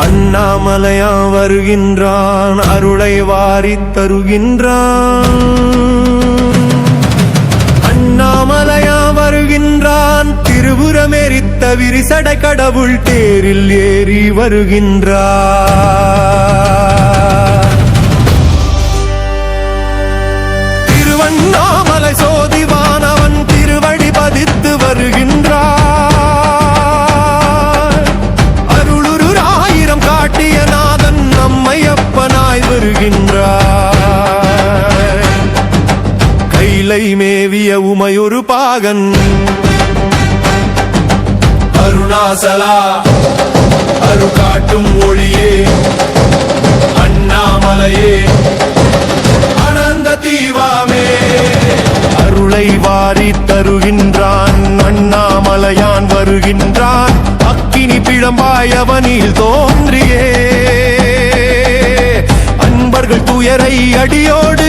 அண்ணாமலையா வருகின்றான், அருளை வாரித் தருகின்றான். அண்ணாமலையா வருகின்றான், திருபுரமெரித்த விரிசடை கடவுள் தேரில் ஏறி வருகின்றான். திருவண்ணாமலை சோதிவானவன் திருவடி பதித்து வருகின்றான். அருளுரு காட்டிய நாதன் நம்மையப்பனாய் வருகின்றான். கைலை மேவிய உமையொரு பாகன் அருணாசலா அருகாட்டும் ஒளியே அண்ணாமலையே அனந்த தீவாமே. அருளை வாரி தருகின்றான், அண்ணாமலையான் வருகின்றான். அக்கினி பிழம்பாய் அவனில் தோன்றியே அன்பர்கள் துயரை அடியோடு